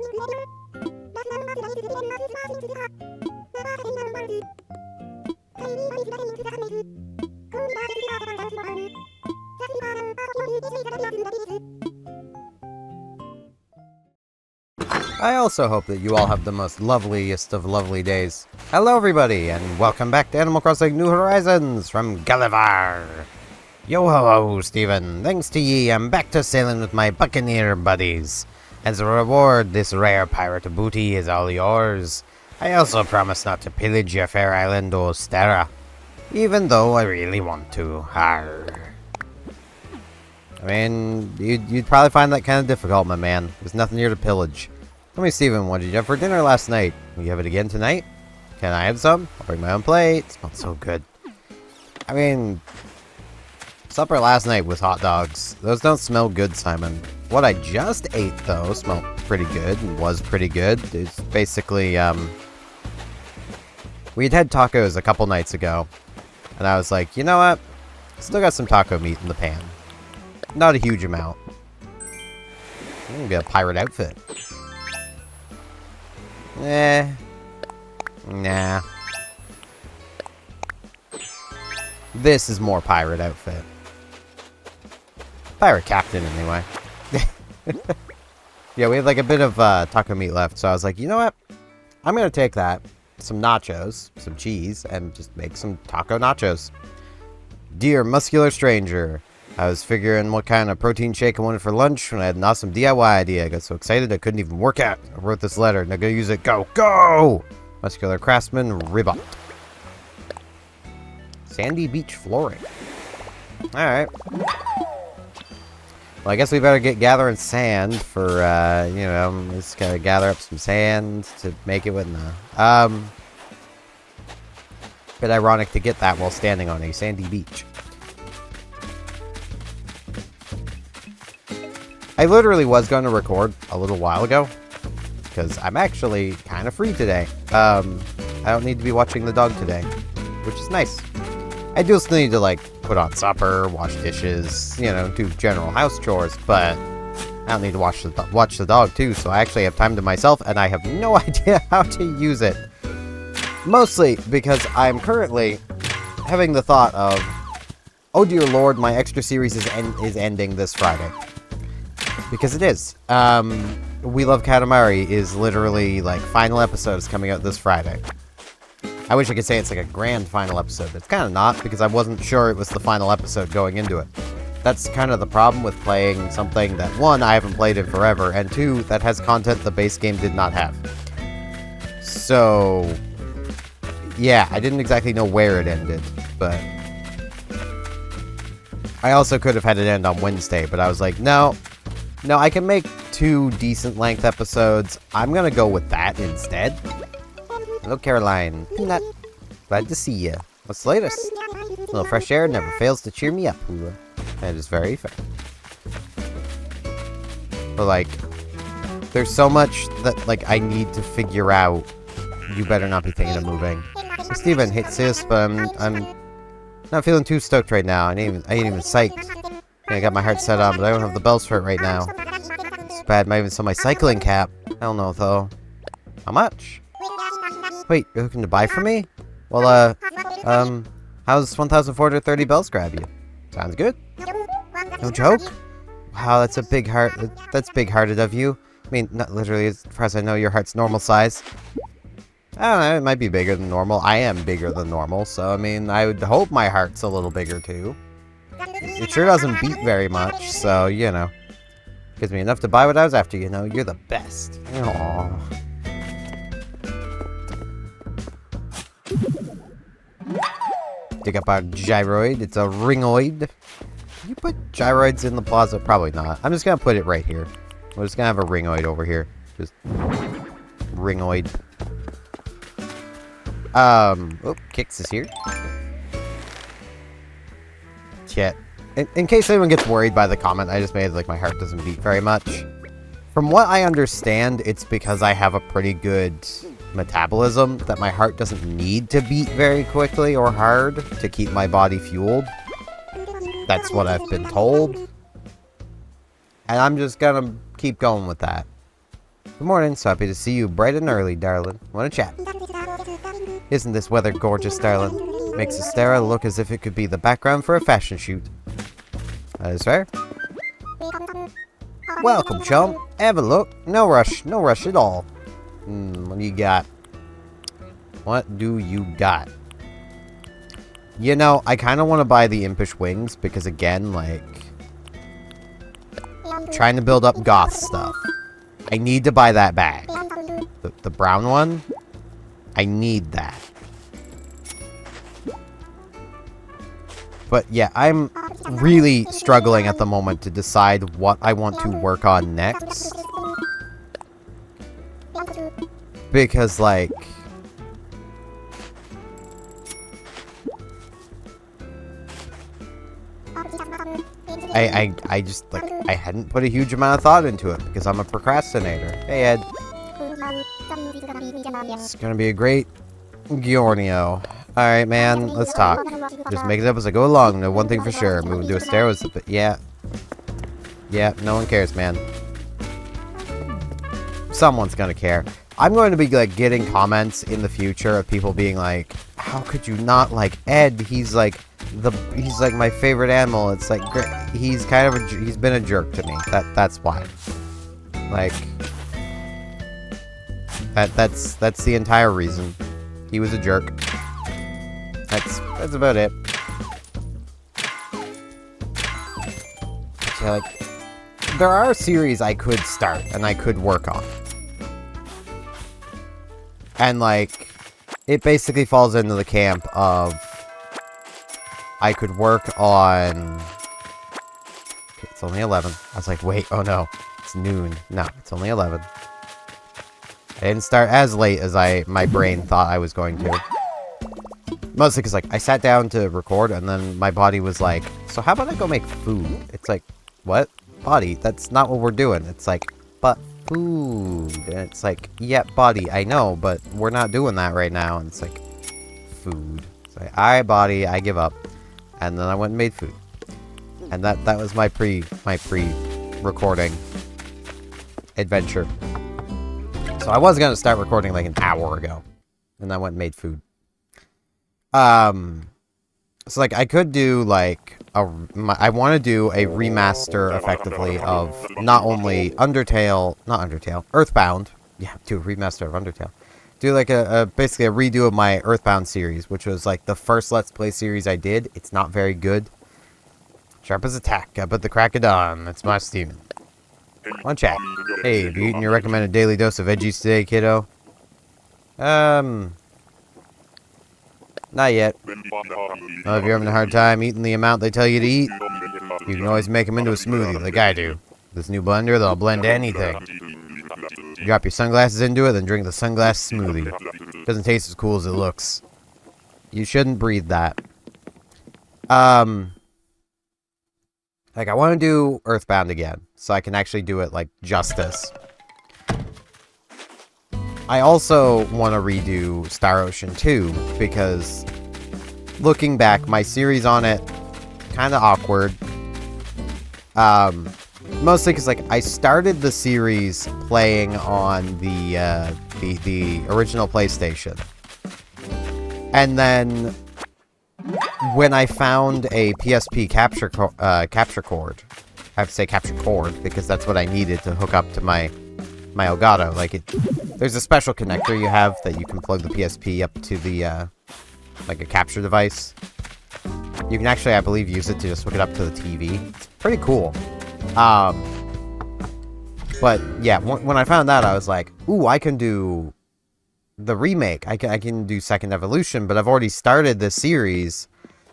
I also hope that you all have the most loveliest of lovely days. Hello everybody, and welcome back to Animal Crossing New Horizons from Gulliver. Yo-ho-ho, Steven. Thanks to ye, I'm back to sailing with my buccaneer buddies. As a reward, this rare pirate booty is all yours. I also promise not to pillage your fair island, Ostera. Even though I really want to. Arr. I mean, you'd probably find that kind of difficult, my man. There's nothing here to pillage. Tell me, Steven, what did you have for dinner last night? Will you have it again tonight? Can I have some? I'll bring my own plate. It smells so good. I mean, supper last night was hot dogs. Those don't smell good, Simon. What I just ate, though, smelled pretty good and was pretty good. It's basically, we'd had tacos a couple nights ago. And I was like, you know what? Still got some taco meat in the pan. Not a huge amount. I'm gonna get a pirate outfit. Nah. This is more pirate outfit. Pirate captain, anyway. Yeah, we have like a bit of taco meat left, so I was like, you know what? I'm gonna take that, some nachos, some cheese, and just make some taco nachos. Dear muscular stranger, I was figuring what kind of protein shake I wanted for lunch when I had an awesome DIY idea. I got so excited I couldn't even work out. I wrote this letter and I'm gonna use it. Go! Go! Muscular craftsman, Ribbot. Sandy beach flooring. Alright. Well, I guess we better get gathering sand for, you know, just gotta gather up some sand to make it with the, bit ironic to get that while standing on a sandy beach. I literally was going to record a little while ago, because I'm actually kind of free today. I don't need to be watching the dog today, which is nice. I do still need to, like, put on supper, wash dishes, you know, do general house chores, but I don't need to watch the dog, too, so I actually have time to myself, and I have no idea how to use it. Mostly because I'm currently having the thought of, oh dear lord, my extra series is ending this Friday. Because it is. We Love Katamari is literally, like, final episode is coming out this Friday. I wish I could say it's like a grand final episode, but it's kind of not, because I wasn't sure it was the final episode going into it. That's kind of the problem with playing something that, one, I haven't played in forever, and two, that has content the base game did not have. So, yeah, I didn't exactly know where it ended, but I also could have had it end on Wednesday, but I was like, no, I can make 2 decent length episodes. I'm gonna go with that instead. Hello, Caroline. Peanut. Glad to see you. What's the latest? A little fresh air never fails to cheer me up. That is very fair. But, like, there's so much that, like, I need to figure out. You better not be thinking of moving. So, Steven, hate sis, but I'm not feeling too stoked right now. I ain't even psyched. I got my heart set on, but I don't have the bells for it right now. It's bad, I even saw my cycling cap. I don't know, though. How much? Wait, you're looking to buy for me? Well, how's 1,430 bells grab you? Sounds good. No joke? Wow, that's a big heart. That's big-hearted of you. I mean, not literally, as far as I know, your heart's normal size. I don't know, it might be bigger than normal. I am bigger than normal, so, I mean, I would hope my heart's a little bigger, too. It sure doesn't beat very much, so, you know. Gives me enough to buy what I was after, you know. You're the best. Aww. Dig up our gyroid. It's a ringoid. Can you put gyroids in the plaza? Probably not. I'm just gonna put it right here. We're just gonna have a ringoid over here. Just ringoid. Oh, Kix is here. Shit. In case anyone gets worried by the comment I just made, like, my heart doesn't beat very much. From what I understand, it's because I have a pretty good metabolism that my heart doesn't need to beat very quickly or hard to keep my body fueled. That's what I've been told. And I'm just gonna keep going with that. Good morning, so happy to see you bright and early, darling. Wanna chat? Isn't this weather gorgeous, darling? Makes Astera look as if it could be the background for a fashion shoot. That is fair. Welcome, chum. Have a look. No rush at all. What do you got? What do you got? You know, I kind of want to buy the impish wings because, again, like, trying to build up goth stuff. I need to buy that bag. The brown one? I need that. But yeah, I'm really struggling at the moment to decide what I want to work on next. Because, like, I just, like, I hadn't put a huge amount of thought into it because I'm a procrastinator. Hey, Ed. It's gonna be a great Giornio. Alright, man, let's talk. Just make it up as I go along. No one thing for sure. Moving to Astera was the... Yeah. Yeah, no one cares, man. Someone's gonna care. I'm going to be, like, getting comments in the future of people being like, how could you not like Ed? He's like my favorite animal. It's like, he's kind of he's been a jerk to me. That's why. Like, that's the entire reason. He was a jerk. That's about it. So, like, there are series I could start and I could work on. And, like, it basically falls into the camp of I could work on... Okay, it's only 11. I was like, wait, oh no, it's noon. No, it's only 11. I didn't start as late as my brain thought I was going to. Mostly because, like, I sat down to record and then my body was like, so how about I go make food? It's like, what? Body, that's not what we're doing. It's like, but food. And it's like, yeah, body, I know, but we're not doing that right now. And it's like, food. It's like, alright, body, I give up. And then I went and made food. And that was my pre-recording adventure. So I was gonna start recording like an hour ago. And I went and made food. So, like, I could do, like, I want to do a remaster, effectively, of not only Earthbound. Yeah, do a remaster of Undertale. Do, like, basically a redo of my Earthbound series, which was, like, the first Let's Play series I did. It's not very good. Sharp as attack, up at the crack of dawn. That's my Steven. One chat. Hey, have you eaten your recommended daily dose of veggies today, kiddo? Not yet. Oh, if you're having a hard time eating the amount they tell you to eat, you can always make them into a smoothie, like I do. This new blender, they'll blend anything. You drop your sunglasses into it, then drink the sunglass smoothie. Doesn't taste as cool as it looks. You shouldn't breathe that. Like, I want to do Earthbound again, so I can actually do it, like, justice. I also want to redo Star Ocean 2, because looking back, my series on it, kind of awkward. Mostly because, like, I started the series playing on the original PlayStation. And then, when I found a PSP capture cord, I have to say capture cord, because that's what I needed to hook up to my Elgato. Like, there's a special connector you have that you can plug the PSP up to the, like, a capture device. You can actually, I believe, use it to just hook it up to the TV. It's pretty cool. But, yeah, when I found that, I was like, ooh, I can do the remake. I can do Second Evolution, but I've already started this series.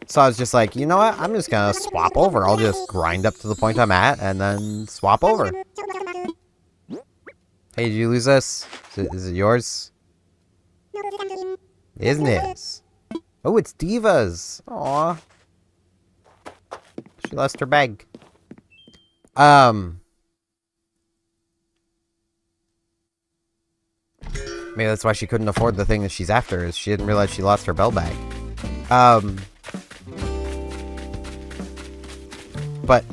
So I was just like, you know what? I'm just gonna swap over. I'll just grind up to the point I'm at, and then swap over. Hey, did you lose this? Is it yours? Isn't it? Oh, it's Diva's. Aw. She lost her bag. Maybe that's why she couldn't afford the thing that she's after, is she didn't realize she lost her bell bag. But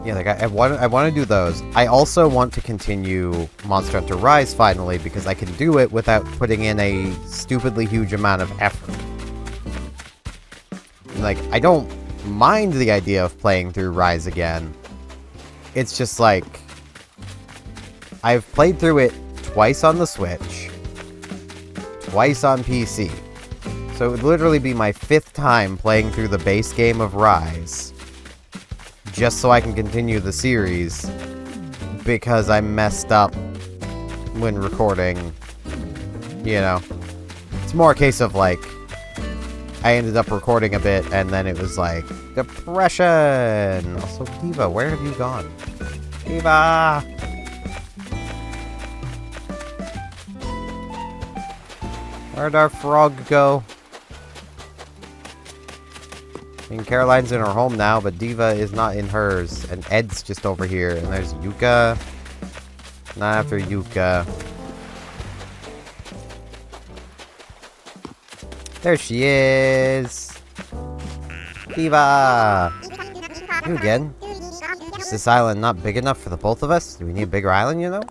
Yeah, like I want to do those. I also want to continue Monster Hunter Rise finally because I can do it without putting in a stupidly huge amount of effort. Like, I don't mind the idea of playing through Rise again. It's just like, I've played through it twice on the Switch, twice on PC. So it would literally be my 5th time playing through the base game of Rise, just so I can continue the series, because I messed up when recording, you know. It's more a case of, like, I ended up recording a bit, and then it was like, depression! Also, Diva, where have you gone? Diva! Where'd our frog go? I mean, Caroline's in her home now, but Diva is not in hers. And Ed's just over here. And there's Yuka. Not after Yuka. There she is! Diva! You again? Is this island not big enough for the both of us? Do we need a bigger island, you know?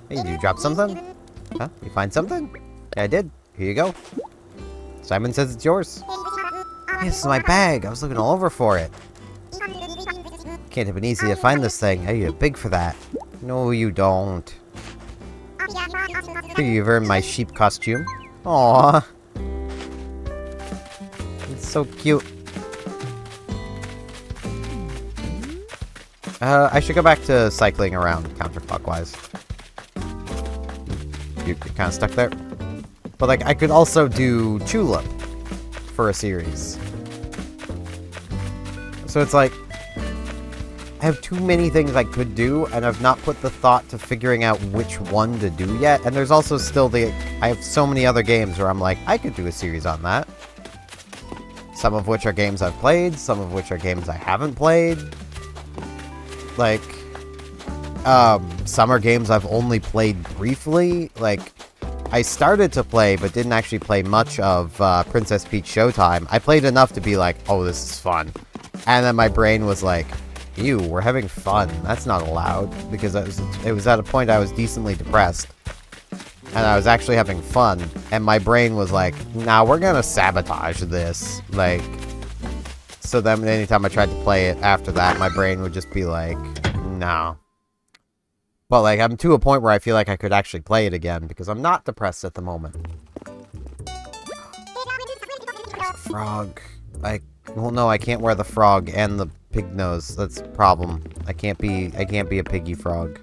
Hey, did you drop something? Huh? You find something? Yeah, I did. Here you go. Simon says it's yours. Hey, this is my bag. I was looking all over for it. Can't have been easy to find this thing. Hey, you're big for that. No, you don't. Here, you've earned my sheep costume. Aww. It's so cute. I should go back to cycling around counterclockwise. You're kind of stuck there. But, like, I could also do Chula for a series. So it's like, I have too many things I could do, and I've not put the thought to figuring out which one to do yet. And there's also still I have so many other games where I'm like, I could do a series on that. Some of which are games I've played, some of which are games I haven't played. Like, some are games I've only played briefly. Like, I started to play, but didn't actually play much of Princess Peach Showtime. I played enough to be like, oh, this is fun. And then my brain was like, ew, we're having fun. That's not allowed. Because it was at a point I was decently depressed. And I was actually having fun. And my brain was like, nah, we're gonna sabotage this. Like, so then anytime I tried to play it after that, my brain would just be like, no. But, like, I'm to a point where I feel like I could actually play it again, because I'm not depressed at the moment. There's a frog. Well, no, I can't wear the frog and the pig nose. That's a problem. I can't be a piggy frog.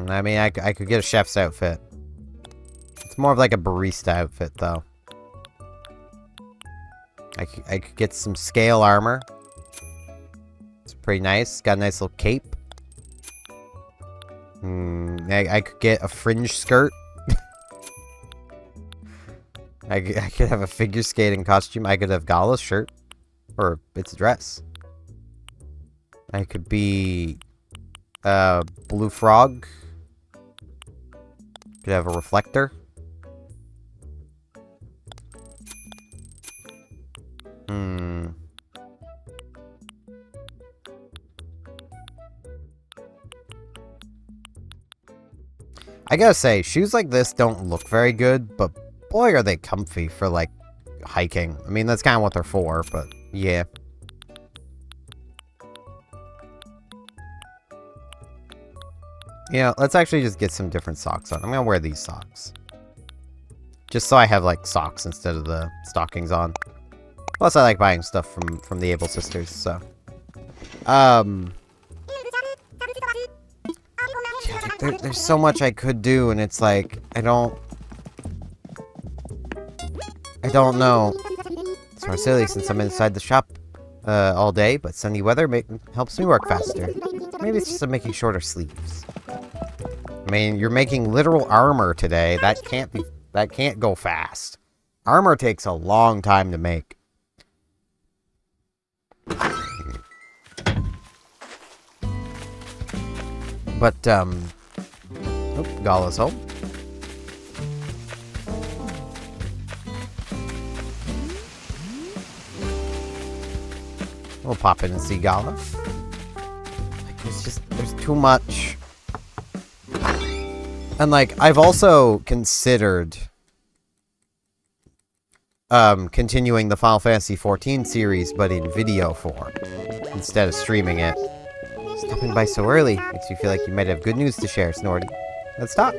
I mean, I could get a chef's outfit. It's more of like a barista outfit, though. I could get some scale armor. It's pretty nice. Got a nice little cape. I could get a fringe skirt. I could have a figure skating costume. I could have Gala's shirt. Or it's a dress. I could be blue frog. Could have a reflector. I gotta say, shoes like this don't look very good, but boy are they comfy for, like, hiking. I mean, that's kind of what they're for, but yeah. Yeah, let's actually just get some different socks on. I'm gonna wear these socks. Just so I have, like, socks instead of the stockings on. Plus, I like buying stuff from the Able Sisters, so. Yeah, there's so much I could do, and it's like, I don't know. It's sort of silly since I'm inside the shop all day, but sunny weather helps me work faster. Maybe it's just I'm making shorter sleeves. I mean, you're making literal armor today. That can't go fast. Armor takes a long time to make. But, oh, Gala's home. We'll pop in and see Gala. Like, there's too much. And, like, I've also considered continuing the Final Fantasy XIV series, but in video form, instead of streaming it. Stopping by so early makes you feel like you might have good news to share, Snorty. Let's talk.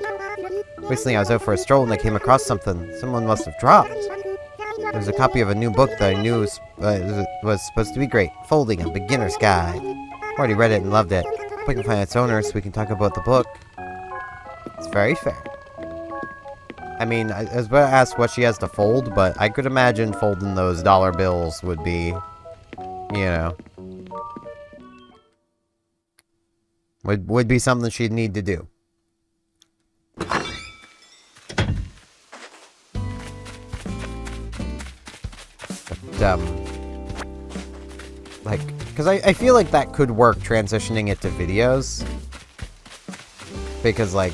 Recently, I was out for a stroll and I came across something someone must have dropped. There was a copy of a new book that I knew was supposed to be great. Folding, a beginner's guide. Already read it and loved it. Hope I can find its owner so we can talk about the book. It's very fair. I mean, I was about to ask what she has to fold, but I could imagine folding those dollar bills would be, you know, would be something she'd need to do. But, like, because I feel like that could work, transitioning it to videos. Because, like,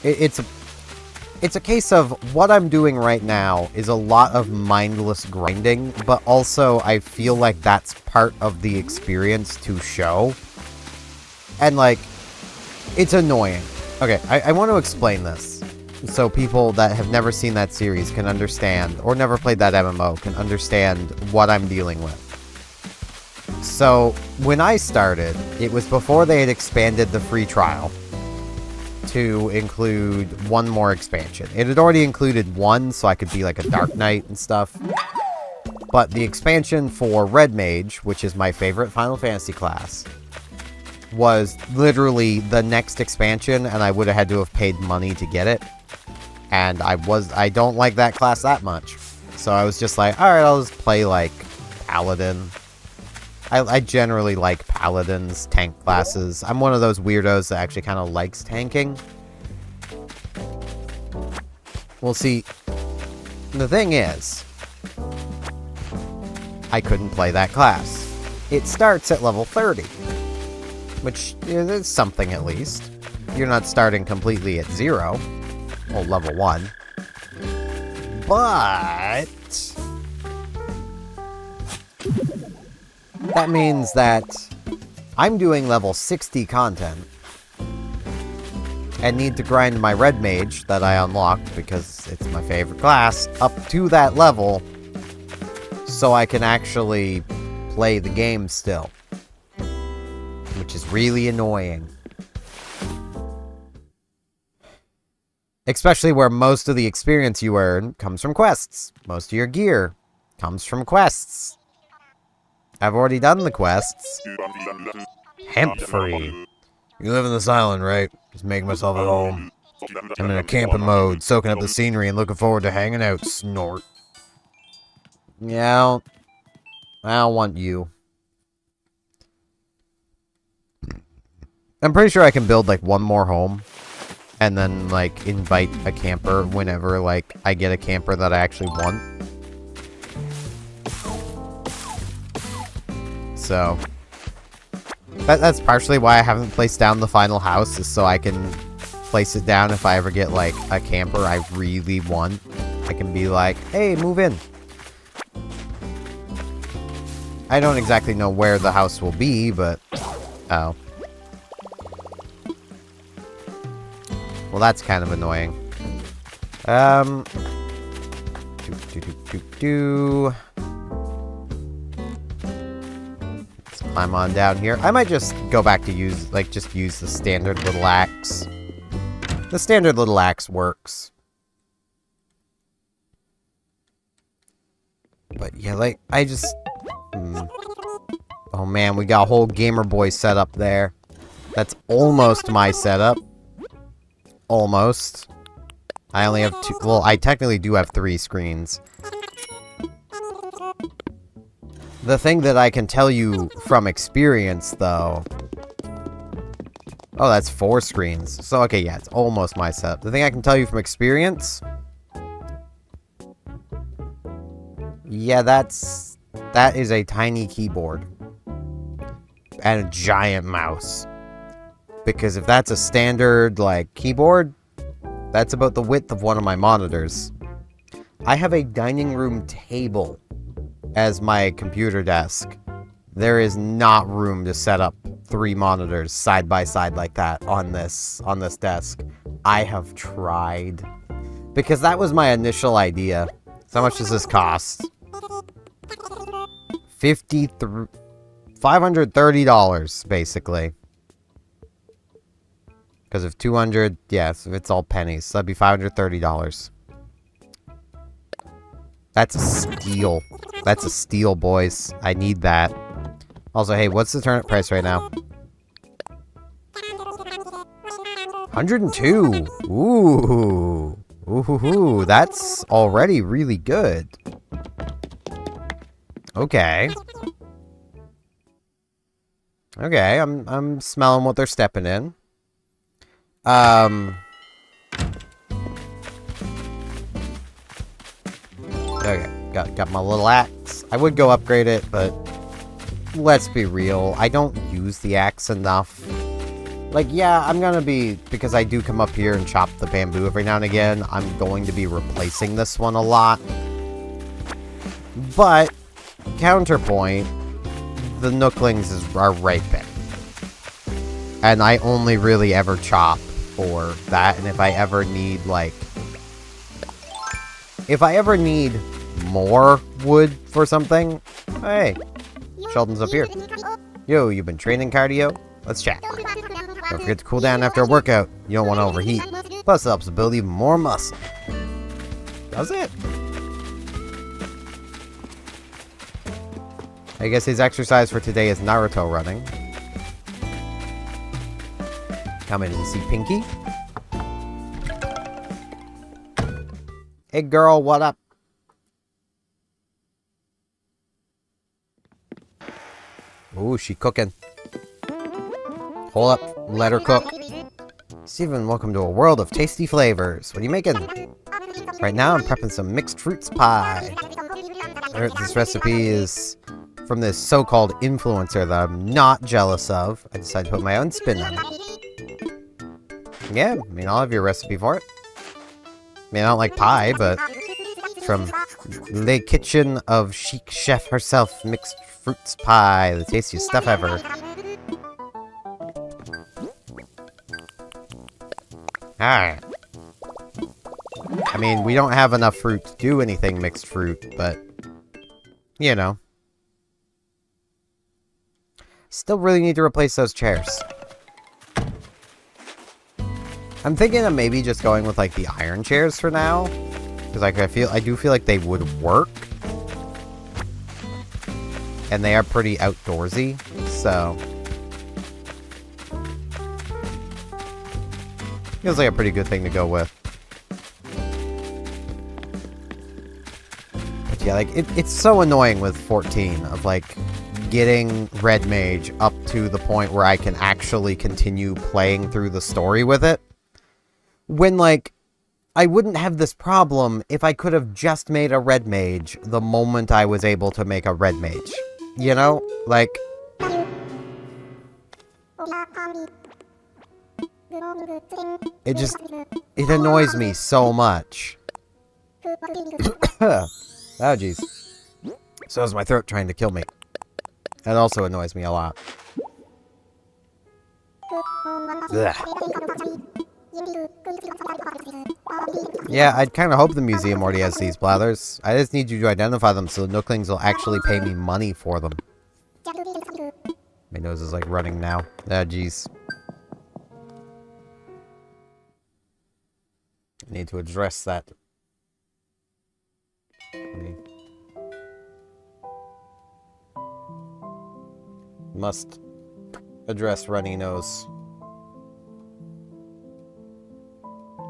it's a case of what I'm doing right now is a lot of mindless grinding, but also I feel like that's part of the experience to show. And, like, it's annoying. Okay, I want to explain this so people that have never seen that series can understand, or never played that MMO can understand what I'm dealing with. So, when I started, it was before they had expanded the free trial to include one more expansion. It had already included one, so I could be like a Dark Knight and stuff. But the expansion for Red Mage, which is my favorite Final Fantasy class, was literally the next expansion, and I would have had to have paid money to get it. And I don't like that class that much. So I was just like, alright, I'll just play like Paladin. I generally like Paladins, tank classes. I'm one of those weirdos that actually kind of likes tanking. Well, see, the thing is, I couldn't play that class. It starts at level 30. Which is something, at least. You're not starting completely at 0. Well, level 1. But that means that I'm doing level 60 content and need to grind my Red Mage that I unlocked because it's my favorite class up to that level so I can actually play the game still. Which is really annoying. Especially where most of the experience you earn comes from quests. Most of your gear comes from quests. I've already done the quests. Hemp free. You live in this island, right? Just making myself at home. I'm in a camping mode, soaking up the scenery and looking forward to hanging out, Snort. Yeah, I don't want you. I'm pretty sure I can build, like, one more home. And then, like, invite a camper whenever, like, I get a camper that I actually want. So, that's partially why I haven't placed down the final house, is so I can place it down if I ever get, like, a camper I really want. I can be like, hey, move in. I don't exactly know where the house will be, but... Oh. Well, that's kind of annoying. Let's climb on down here. I might just go back to use the standard little axe. The standard little axe works. But yeah, like, I just... Oh man, we got a whole Gamer Boy setup there. That's almost my setup. Almost. I only have 2... Well, I technically do have 3 screens. The thing that I can tell you from experience, though... Oh, that's 4 screens. So, okay, yeah, it's almost my setup. The thing I can tell you from experience... Yeah, that is a tiny keyboard. And a giant mouse. Because if that's a standard, like, keyboard, that's about the width of one of my monitors. I have a dining room table as my computer desk. There is not room to set up 3 monitors side by side like that on this desk. I have tried. Because that was my initial idea. So how much does this cost? $530, basically. Because of 200, yes, it's all pennies. So that'd be $530. That's a steal. That's a steal, boys. I need that. Also, hey, what's the turnip price right now? 102. Ooh. Ooh, that's already really good. Okay. Okay, I'm smelling what they're stepping in. Okay, got my little axe. I would go upgrade it, but let's be real. I don't use the axe enough. Like, yeah, I'm gonna be, because I do come up here and chop the bamboo every now and again, I'm going to be replacing this one a lot. But, counterpoint, the Nooklings are right there. And I only really ever chop for that, and if I ever need, like... If I ever need more wood for something, hey, Sheldon's up here. Yo, you been training cardio? Let's chat. Don't forget to cool down after a workout. You don't want to overheat. Plus, it helps build even more muscle. Does it? I guess his exercise for today is Naruto running. Come in and see Pinky. Hey girl, what up? Ooh, she cooking. Hold up, let her cook. Steven, welcome to a world of tasty flavors. What are you making? Right now, I'm prepping some mixed fruits pie. This recipe is from this so-called influencer that I'm not jealous of. I decided to put my own spin on it. Yeah, I mean, I'll have your recipe for it. I mean, I don't like pie, but from the kitchen of chic chef herself, mixed fruits pie, the tastiest stuff ever. Alright. I mean, we don't have enough fruit to do anything mixed fruit, but, you know. Still really need to replace those chairs. I'm thinking of maybe just going with, like, the iron chairs for now. Because, like, I do feel like they would work. And they are pretty outdoorsy, so... Feels like a pretty good thing to go with. But yeah, like, it's so annoying with 14 of, like, getting Red Mage up to the point where I can actually continue playing through the story with it. When, like, I wouldn't have this problem if I could have just made a Red Mage the moment I was able to make a Red Mage. You know? Like... It annoys me so much. Oh, jeez. So is my throat trying to kill me. That also annoys me a lot. Ugh. Yeah, I'd kind of hope the museum already has these blathers. I just need you to identify them so the Nooklings will actually pay me money for them. My nose is like running now. Ah, jeez. I need to address that. Must address runny nose.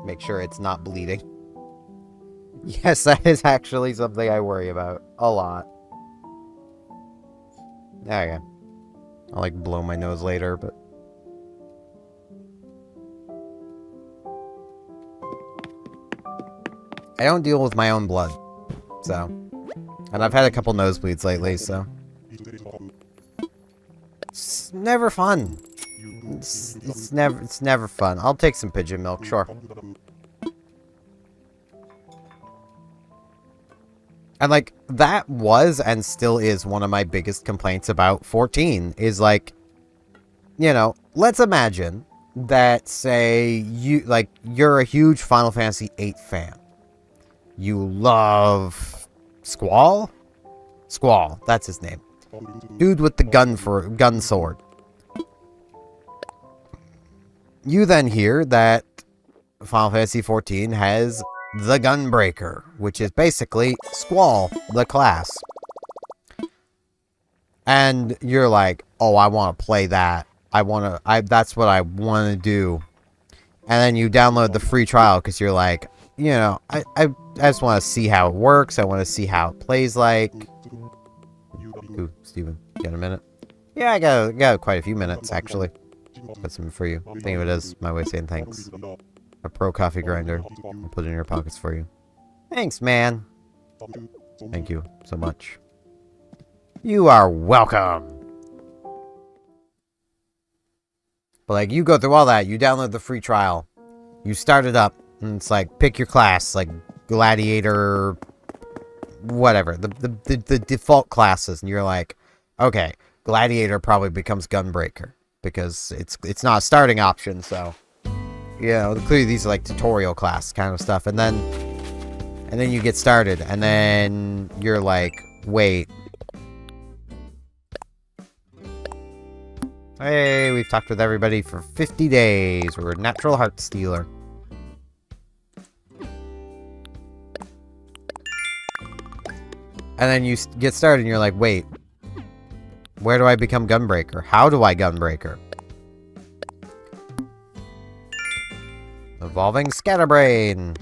Make sure it's not bleeding. Yes, that is actually something I worry about a lot. There you go. I'll like blow my nose later, but... I don't deal with my own blood, so... And I've had a couple nosebleeds lately, so... It's never fun. It's never fun. I'll take some pigeon milk, sure. And, like, that was and still is one of my biggest complaints about 14, is, like, you know, let's imagine that, say, you're a huge Final Fantasy VIII fan. You love Squall? Squall, that's his name. Dude with the gun sword. You then hear that Final Fantasy XIV has the Gunbreaker, which is basically Squall, the class. And you're like, oh, I want to play that. That's what I want to do. And then you download the free trial because you're like, you know, I just want to see how it works. I want to see how it plays like. Ooh, Steven, you got a minute? Yeah, I got quite a few minutes, actually. Got some for you. Think of it as my way of saying thanks. A pro coffee grinder. I'll put it in your pockets for you. Thanks, man. Thank you so much. You are welcome. But, like, you go through all that. You download the free trial. You start it up. And it's like, pick your class. Like, gladiator... whatever. The default classes. And you're like, okay, gladiator probably becomes gunbreaker. Because it's not a starting option, so... you know, clearly these are like tutorial class kind of stuff. And then you get started. And then you're like, wait... hey, we've talked with everybody for 50 days. We're a natural heart stealer. And then you get started and you're like, wait. Where do I become Gunbreaker? How do I Gunbreaker? Evolving Scatterbrain.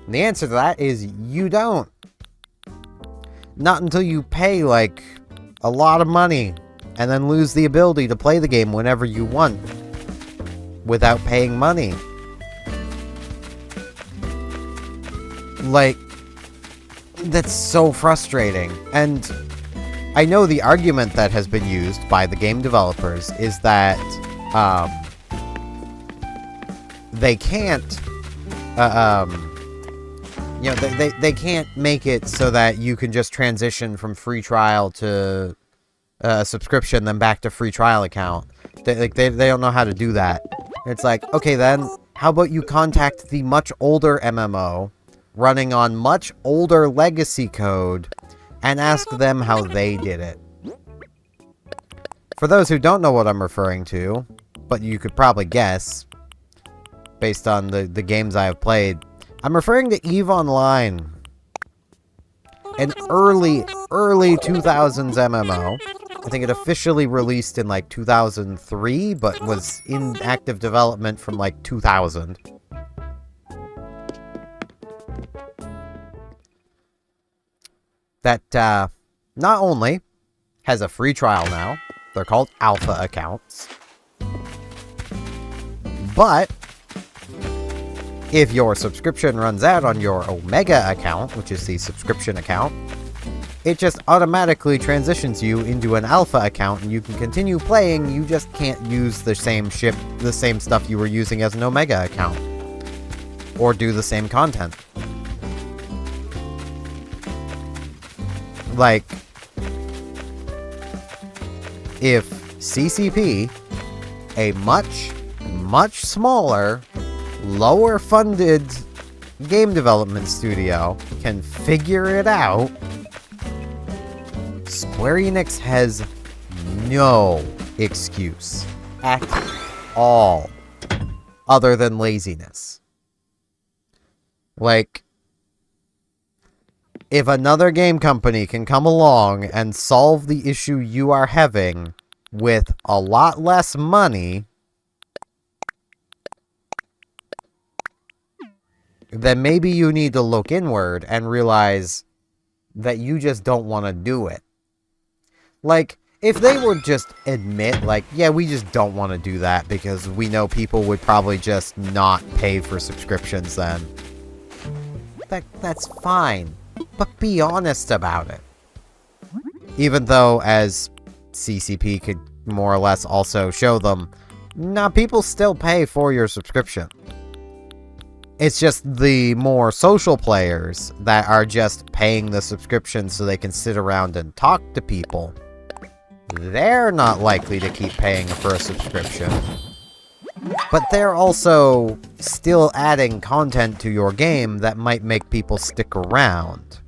And the answer to that is you don't. Not until you pay, like, a lot of money. And then lose the ability to play the game whenever you want. Without paying money. Like, that's so frustrating. And I know the argument that has been used by the game developers is that they can't you know, they can't make it so that you can just transition from free trial to subscription, then back to free trial account. They don't know how to do that. It's like, okay then, how about you contact the much older MMO, running on much older legacy code, and ask them how they did it. For those who don't know what I'm referring to, but you could probably guess, based on the games I have played, I'm referring to EVE Online. An early 2000s MMO. I think it officially released in, like, 2003, but was in active development from, like, 2000. That, not only has a free trial now, they're called alpha accounts, but if your subscription runs out on your Omega account, which is the subscription account, it just automatically transitions you into an alpha account, and you can continue playing. You just can't use the same stuff you were using as an Omega account, or do the same content. Like, if CCP, a much smaller, lower funded game development studio, can figure it out, Square Enix has no excuse at all other than laziness. Like, if another game company can come along and solve the issue you are having with a lot less money, then maybe you need to look inward and realize that you just don't want to do it. Like, if they would just admit, like, yeah, we just don't want to do that because we know people would probably just not pay for subscriptions then. That's fine. But be honest about it. Even though, as CCP could more or less also show them, nah, people still pay for your subscription. It's just the more social players that are just paying the subscription so they can sit around and talk to people. They're not likely to keep paying for a subscription. But they're also still adding content to your game that might make people stick around.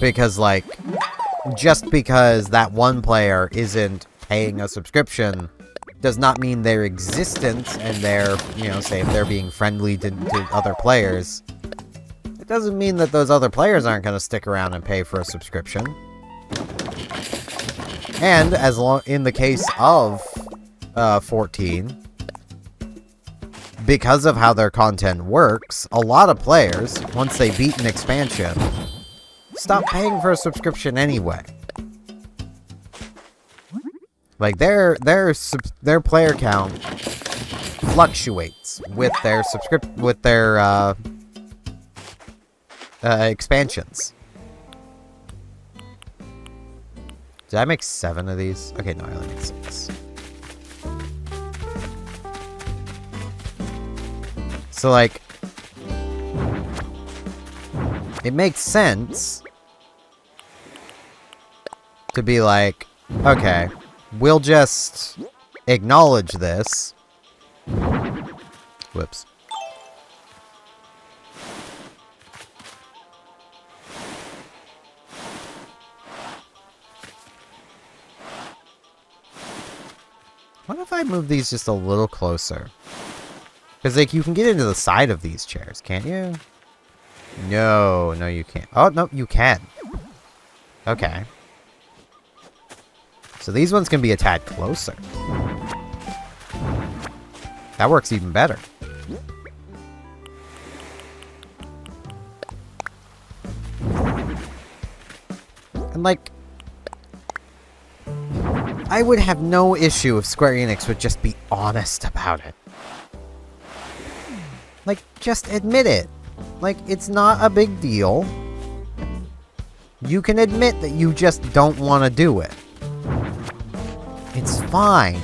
Because, like, just because that one player isn't paying a subscription does not mean their existence and their, you know, say if they're being friendly to other players, it doesn't mean that those other players aren't going to stick around and pay for a subscription. And as long in the case of 14, because of how their content works, a lot of players, once they beat an expansion, stop paying for a subscription anyway. Like their player count fluctuates with their expansions. Did I make 7 of these? Okay, no, I only made 6. So, like, it makes sense to be like, okay, we'll just acknowledge this. Whoops. What if I move these just a little closer? Because, like, you can get into the side of these chairs, can't you? No, you can't. Oh, no, you can. Okay. So these ones can be a tad closer. That works even better. And, like, I would have no issue if Square Enix would just be honest about it. Like, just admit it. Like, it's not a big deal. You can admit that you just don't want to do it. It's fine.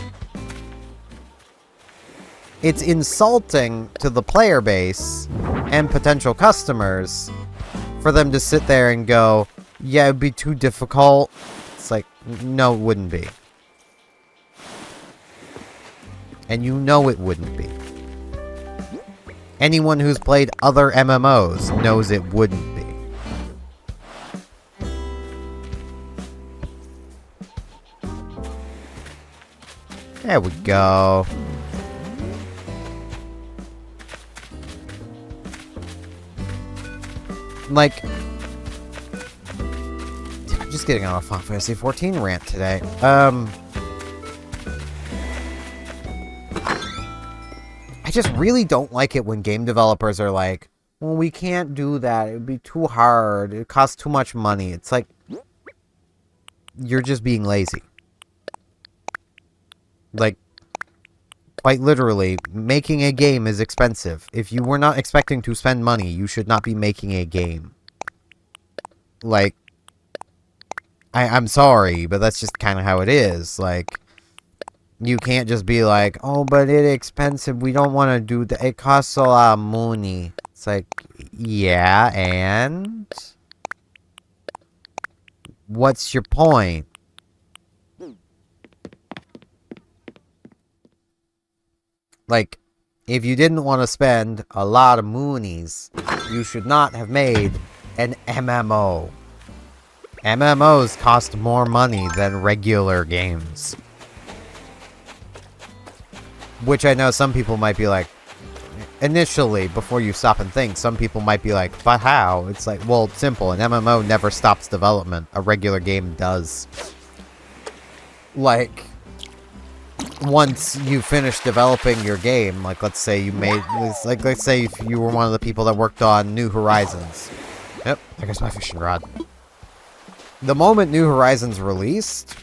It's insulting to the player base and potential customers for them to sit there and go, yeah, it'd be too difficult. It's like, no, it wouldn't be. And you know it wouldn't be. Anyone who's played other MMOs knows it wouldn't be. There we go. Like, I'm just getting on a Final Fantasy 14 rant today. I just really don't like it when game developers are like, well, we can't do that. It would be too hard. It costs too much money. It's like, you're just being lazy. Like, quite literally, making a game is expensive. If you were not expecting to spend money, you should not be making a game. Like, I'm sorry, but that's just kind of how it is. Like, you can't just be like, oh, but it's expensive. We don't want to do that. It costs a lot of money. It's like, yeah, and? What's your point? Like, if you didn't want to spend a lot of moonies, you should not have made an MMO. MMOs cost more money than regular games. Which I know some people might be like, initially, before you stop and think, some people might be like, but how? It's like, well, it's simple. An MMO never stops development. A regular game does. Like, once you finish developing your game, like, let's say you made, like, let's say if you were one of the people that worked on New Horizons. Yep, there goes my fishing rod. The moment New Horizons released,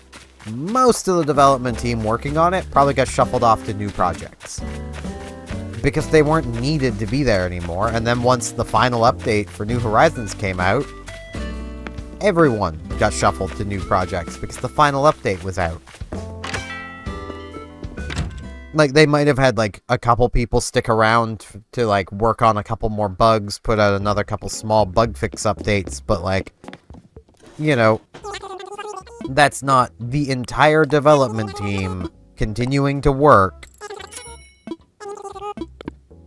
most of the development team working on it probably got shuffled off to new projects. Because they weren't needed to be there anymore, and then once the final update for New Horizons came out, everyone got shuffled to new projects because the final update was out. like, they might have had, like, a couple people stick around to, like, work on a couple more bugs, put out another couple small bug fix updates, but, like, you know, that's not the entire development team continuing to work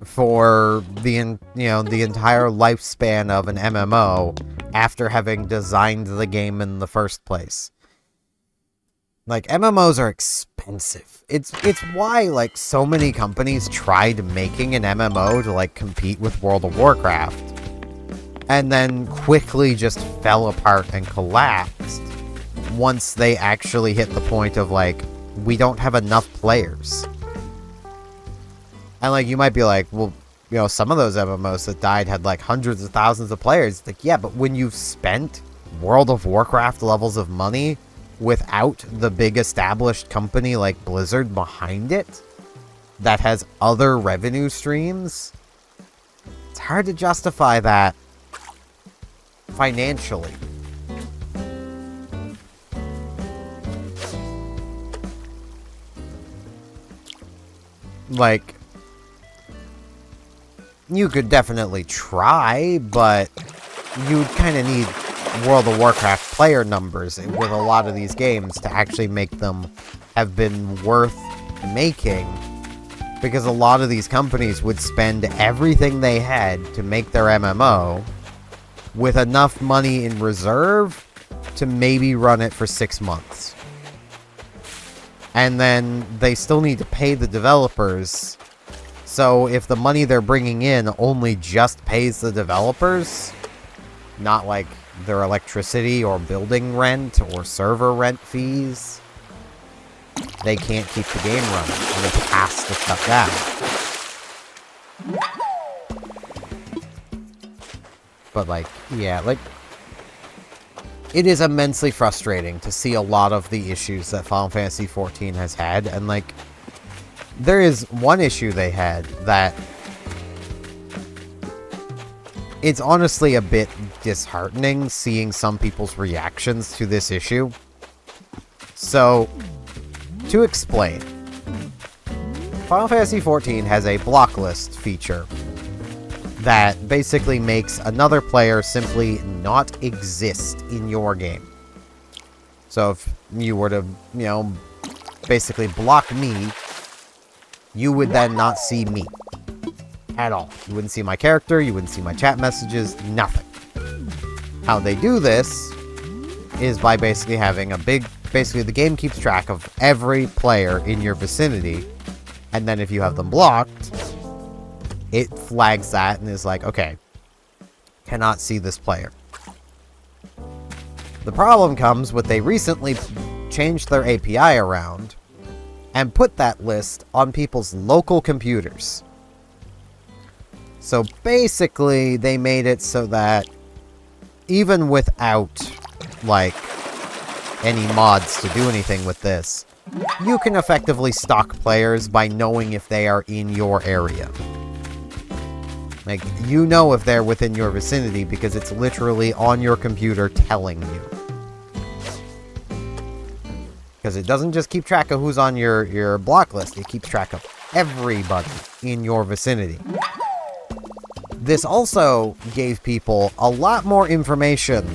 for the entire lifespan of an MMO after having designed the game in the first place. Like, MMOs are expensive. It's why, like, so many companies tried making an MMO to, like, compete with World of Warcraft, and then quickly just fell apart and collapsed once they actually hit the point of, like, we don't have enough players. And, like, you might be like, well, you know, some of those MMOs that died had, like, hundreds of thousands of players. It's like, yeah, but when you've spent World of Warcraft levels of money without the big established company like Blizzard behind it that has other revenue streams, it's hard to justify that financially. Like, you could definitely try, but you'd kind of need World of Warcraft player numbers with a lot of these games to actually make them have been worth making, because a lot of these companies would spend everything they had to make their MMO with enough money in reserve to maybe run it for 6 months. And then they still need to pay the developers. So if the money they're bringing in only just pays the developers, not like their electricity or building rent or server rent fees, they can't keep the game running, and it has to shut down. But, like, yeah, like, it is immensely frustrating to see a lot of the issues that Final Fantasy XIV has had, and, like, there is one issue they had that it's honestly a bit disheartening seeing some people's reactions to this issue. So, to explain, Final Fantasy XIV has a block list feature that basically makes another player simply not exist in your game. So if you were to, you know, basically block me, you would then not see me at all. You wouldn't see my character, you wouldn't see my chat messages, nothing. How they do this is by basically having a big, basically the game keeps track of every player in your vicinity, and then if you have them blocked, it flags that and is like, okay, cannot see this player. The problem comes with they recently changed their API around and put that list on people's local computers. So basically, they made it so that even without, like, any mods to do anything with this, you can effectively stalk players by knowing if they are in your area. Like, you know if they're within your vicinity because it's literally on your computer telling you. Because it doesn't just keep track of who's on your block list, it keeps track of everybody in your vicinity. This also gave people a lot more information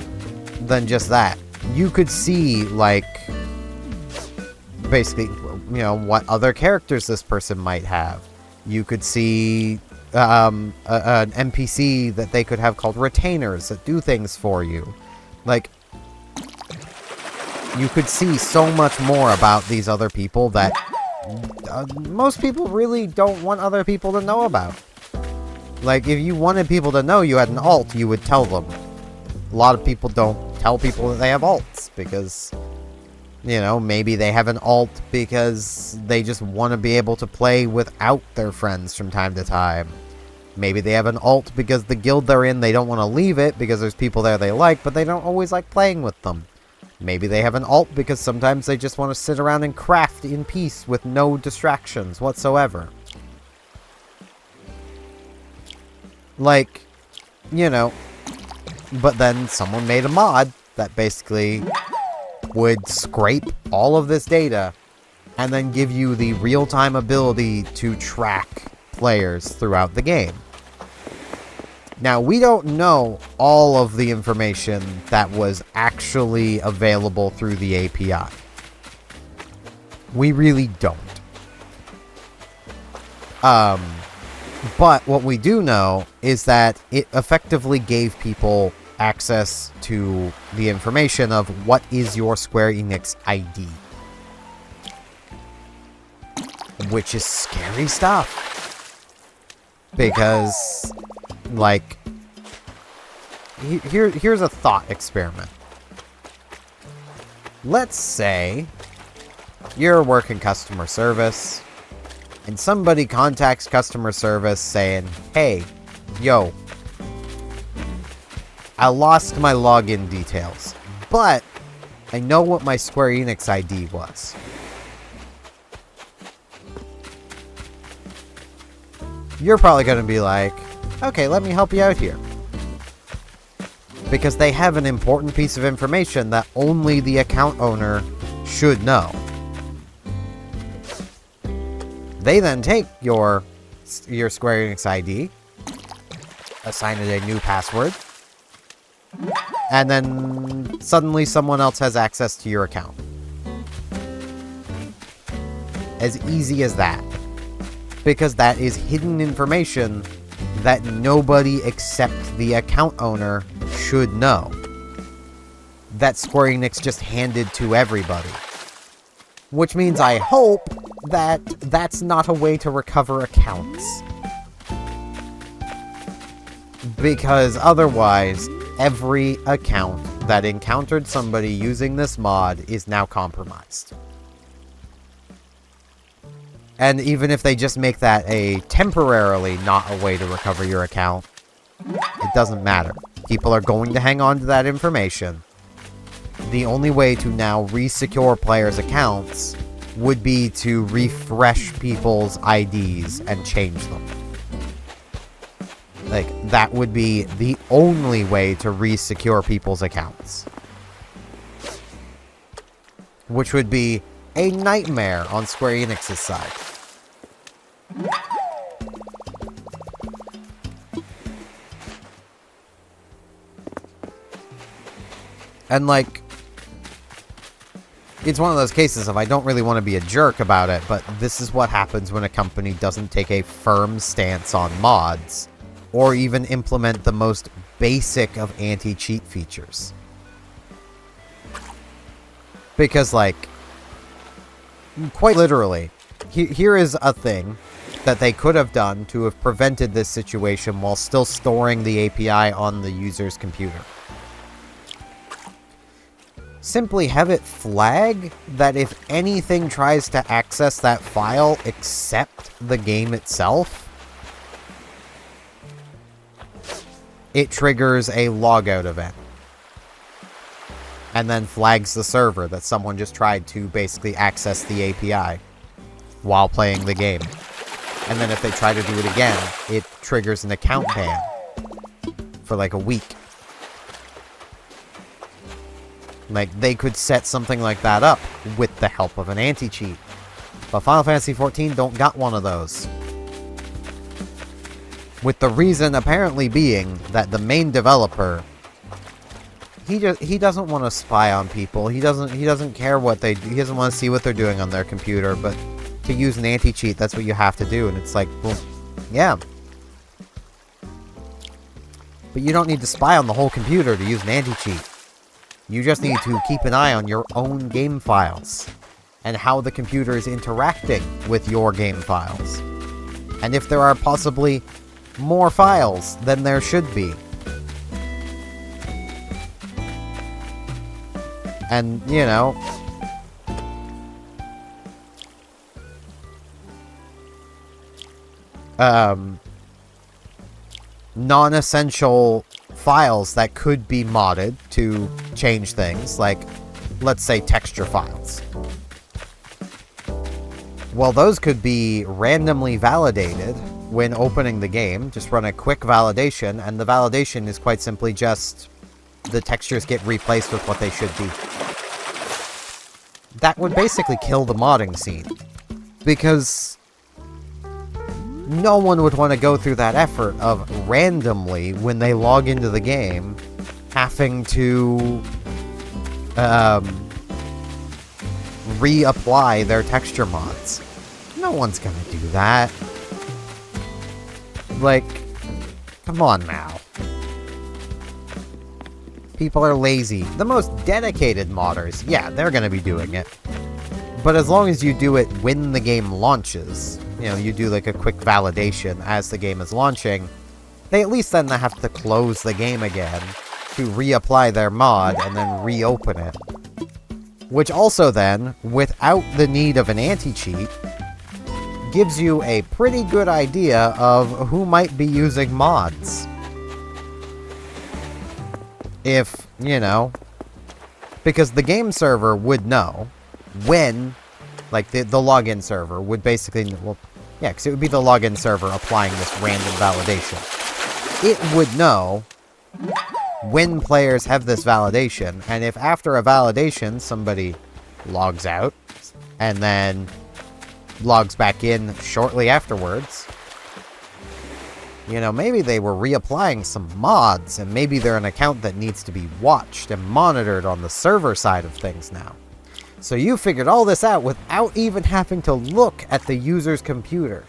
than just that. You could see, like, basically, you know, what other characters this person might have. You could see an NPC that they could have called retainers that do things for you. Like, you could see so much more about these other people that most people really don't want other people to know about. Like, if you wanted people to know you had an alt, you would tell them. A lot of people don't tell people that they have alts because, you know, maybe they have an alt because they just want to be able to play without their friends from time to time. Maybe they have an alt because the guild they're in, they don't want to leave it because there's people there they like, but they don't always like playing with them. Maybe they have an alt because sometimes they just want to sit around and craft in peace with no distractions whatsoever. Like, you know, but then someone made a mod that basically would scrape all of this data and then give you the real-time ability to track players throughout the game. Now, we don't know all of the information that was actually available through the API. We really don't. But what we do know is that it effectively gave people access to the information of what is your Square Enix ID. Which is scary stuff. Because, like, here's a thought experiment. Let's say you're working customer service, and somebody contacts customer service saying, hey, yo, I lost my login details, but I know what my Square Enix ID was. You're probably going to be like, okay, let me help you out here. Because they have an important piece of information that only the account owner should know. They then take your Square Enix ID, assign it a new password, and then suddenly someone else has access to your account. As easy as that. Because that is hidden information that nobody except the account owner should know. That Square Enix just handed to everybody. Which means I hope that that's not a way to recover accounts. Because otherwise, every account that encountered somebody using this mod is now compromised. And even if they just make that a temporarily not a way to recover your account, it doesn't matter. People are going to hang on to that information. The only way to now re-secure players' accounts would be to refresh people's IDs and change them. Like, that would be the only way to re-secure people's accounts. Which would be a nightmare on Square Enix's side. And, like, it's one of those cases of I don't really want to be a jerk about it, but this is what happens when a company doesn't take a firm stance on mods, or even implement the most basic of anti-cheat features. Because, like, quite literally, here is a thing that they could have done to have prevented this situation while still storing the API on the user's computer. Simply have it flag that if anything tries to access that file except the game itself, it triggers a logout event. And then flags the server that someone just tried to basically access the API while playing the game. And then if they try to do it again, it triggers an account ban for like a week. Like, they could set something like that up with the help of an anti-cheat. But Final Fantasy XIV don't got one of those. With the reason apparently being that the main developer, he doesn't want to spy on people. He doesn't care what he doesn't want to see what they're doing on their computer, but to use an anti-cheat, that's what you have to do. And it's like, well, yeah. But you don't need to spy on the whole computer to use an anti-cheat. You just need to keep an eye on your own game files and how the computer is interacting with your game files. And if there are possibly more files than there should be. And, you know, non-essential files that could be modded to change things, like, let's say, texture files. Well, those could be randomly validated when opening the game. Just run a quick validation, and the validation is quite simply just the textures get replaced with what they should be. that would basically kill the modding scene. Because no one would want to go through that effort of randomly, when they log into the game, having to reapply their texture mods. No one's gonna do that. Like, come on now. People are lazy. The most dedicated modders, yeah, they're gonna be doing it. But as long as you do it when the game launches, you know, you do like a quick validation as the game is launching, they at least then have to close the game again to reapply their mod and then reopen it. Which also then, without the need of an anti-cheat, gives you a pretty good idea of who might be using mods. If, you know, because the game server would know when, like, the login server would basically, well, yeah, because it would be the login server applying this random validation. It would know when players have this validation, and if after a validation somebody logs out, and then logs back in shortly afterwards, you know, maybe they were reapplying some mods, and maybe they're an account that needs to be watched and monitored on the server side of things now. So you figured all this out without even having to look at the user's computer.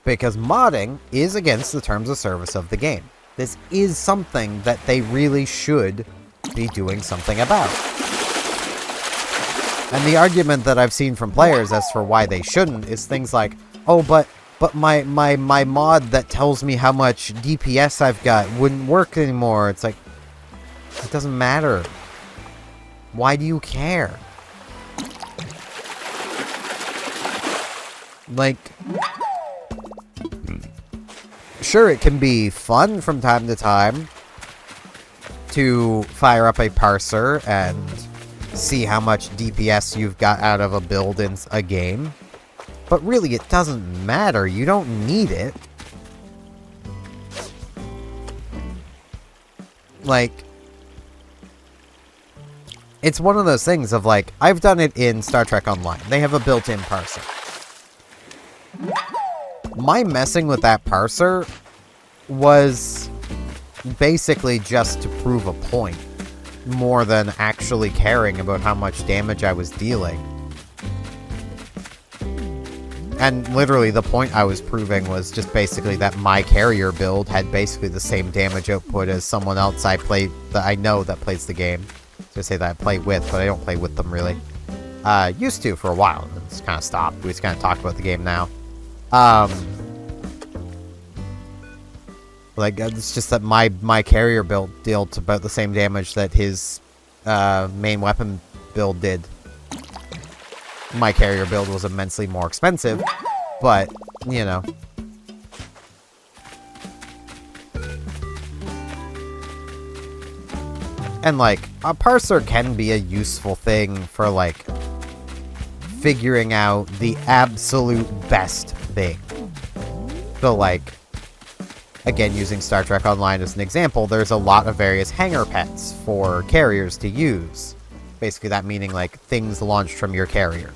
Because modding is against the terms of service of the game. This is something that they really should be doing something about. And the argument that I've seen from players as for why they shouldn't is things like, oh, but my mod that tells me how much DPS I've got wouldn't work anymore. It's like, it doesn't matter. Why do you care? Like, sure, it can be fun from time to time to fire up a parser and see how much DPS you've got out of a build in a game. But really, it doesn't matter. You don't need it. Like, it's one of those things of like, I've done it in Star Trek Online. They have a built-in parser. My messing with that parser was basically just to prove a point, more than actually caring about how much damage I was dealing. And literally the point I was proving was just basically that my carrier build had basically the same damage output as someone else that I know that plays the game. To say that I play with, but I don't play with them really. Used to for a while, and it's kind of stopped. We just kind of talk about the game now. Like, it's just that my carrier build dealt about the same damage that his main weapon build did. My carrier build was immensely more expensive, but, you know. And, like, a parser can be a useful thing for, like, figuring out the absolute best thing. So, like, again, using Star Trek Online as an example, there's a lot of various hangar pets for carriers to use. Basically, that meaning, like, things launched from your carrier.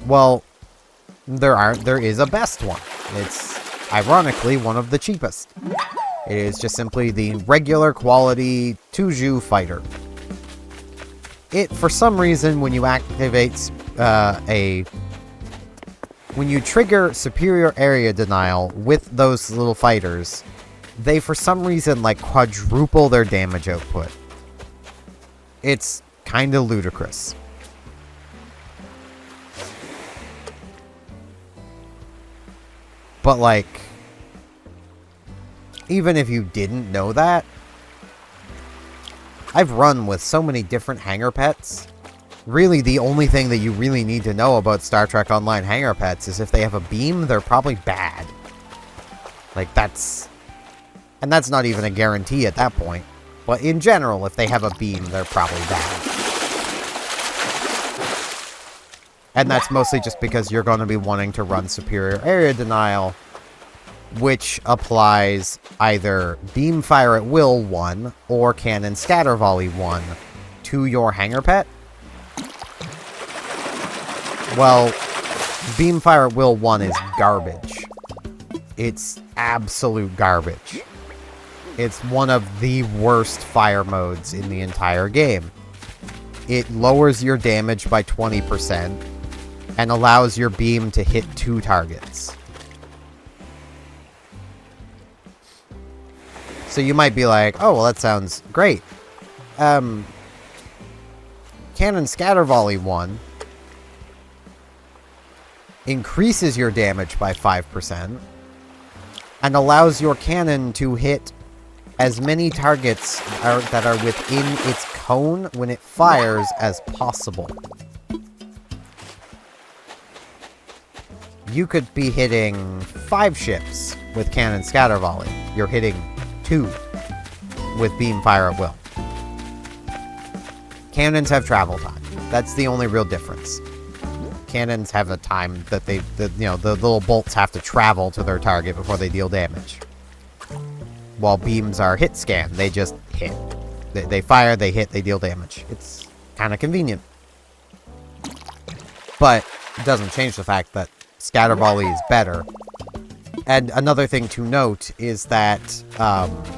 Well, there is a best one. It's, ironically, one of the cheapest. It is just simply the regular quality Tuju fighter. It, for some reason, when you activate when you trigger superior area denial with those little fighters, they for some reason like quadruple their damage output. It's kind of ludicrous. But like, even if you didn't know that, I've run with so many different hangar pets. Really, the only thing that you really need to know about Star Trek Online hangar pets is if they have a beam, they're probably bad. Like, that's... And that's not even a guarantee at that point. But in general, if they have a beam, they're probably bad. And that's mostly just because you're going to be wanting to run superior area denial, which applies either beam fire at will 1 or cannon scatter volley 1 to your hanger pet. Well, beam fire at will 1 is garbage. It's absolute garbage. It's one of the worst fire modes in the entire game. It lowers your damage by 20% and allows your beam to hit 2 targets. So you might be like, oh, well, that sounds great. Cannon Scatter Volley 1 increases your damage by 5% and allows your cannon to hit as many targets that are within its cone when it fires as possible. You could be hitting 5 ships with Cannon Scatter Volley. You're hitting 2 with Beam Fire at will. Cannons have travel time. That's the only real difference. Cannons have a time that the little bolts have to travel to their target before they deal damage. While beams are hit scan, they just hit. They fire, they hit, they deal damage. It's kind of convenient. But it doesn't change the fact that Scatter Volley is better. And another thing to note is that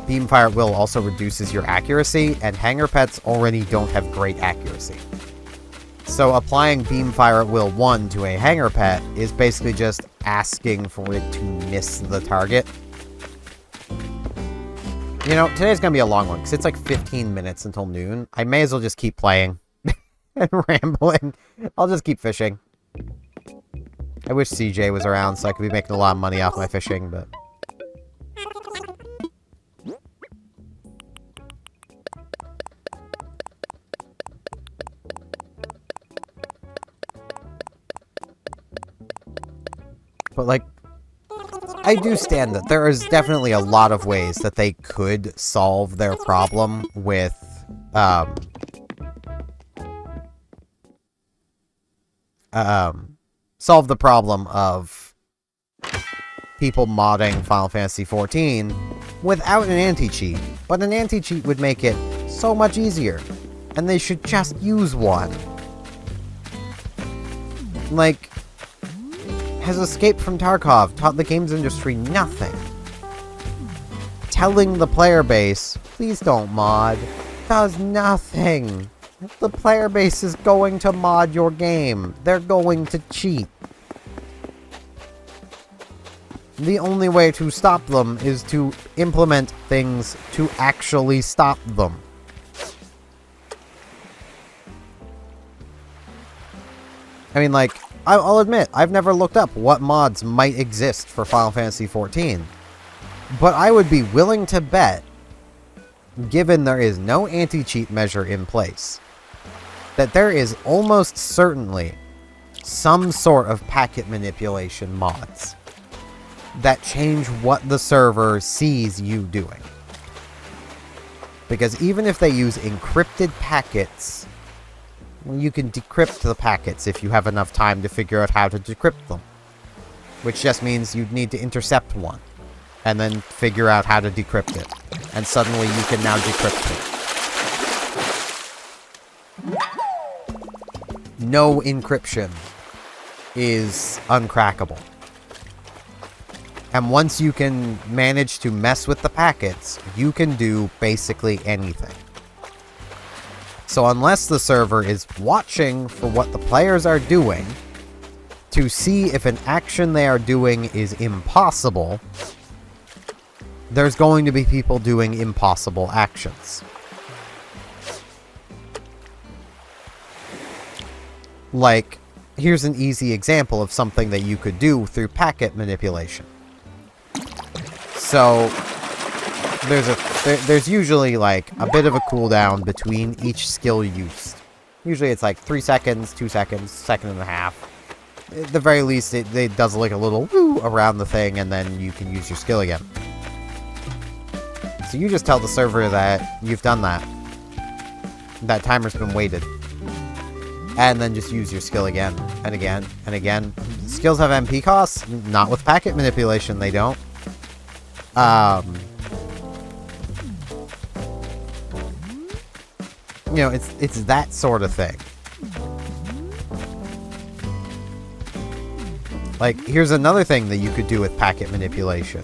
Beam Fire at will also reduces your accuracy, and Hanger Pets already don't have great accuracy. So applying Beam Fire at will 1 to a Hanger Pet is basically just asking for it to miss the target. You know, today's gonna be a long one, because it's like 15 minutes until noon. I may as well just keep playing and rambling. I'll just keep fishing. I wish CJ was around so I could be making a lot of money off my fishing, but... But, like, I do stand that there is definitely a lot of ways that they could solve their problem with, solve the problem of people modding Final Fantasy XIV without an anti-cheat. But an anti-cheat would make it so much easier, and they should just use one. Like... Has Escape from Tarkov taught the games industry nothing? Telling the player base, please don't mod, does nothing. The player base is going to mod your game. They're going to cheat. The only way to stop them is to implement things to actually stop them. I mean, like... I'll admit, I've never looked up what mods might exist for Final Fantasy XIV. But I would be willing to bet, given there is no anti-cheat measure in place, that there is almost certainly some sort of packet manipulation mods that change what the server sees you doing. Because even if they use encrypted packets... You can decrypt the packets if you have enough time to figure out how to decrypt them. Which just means you'd need to intercept one. And then figure out how to decrypt it. And suddenly you can now decrypt it. No encryption is uncrackable. And once you can manage to mess with the packets, you can do basically anything. So unless the server is watching for what the players are doing to see if an action they are doing is impossible, there's going to be people doing impossible actions. Like, here's an easy example of something that you could do through packet manipulation. So... There's usually, like, a bit of a cooldown between each skill used. Usually it's like 3 seconds, 2 seconds, second and a half. At the very least, it does like a little woo around the thing, and then you can use your skill again. So you just tell the server that you've done that. That timer's been waited. and then just use your skill again, and again, and again. Skills have MP costs? Not with packet manipulation, they don't. You know, it's that sort of thing. Like, here's another thing that you could do with packet manipulation.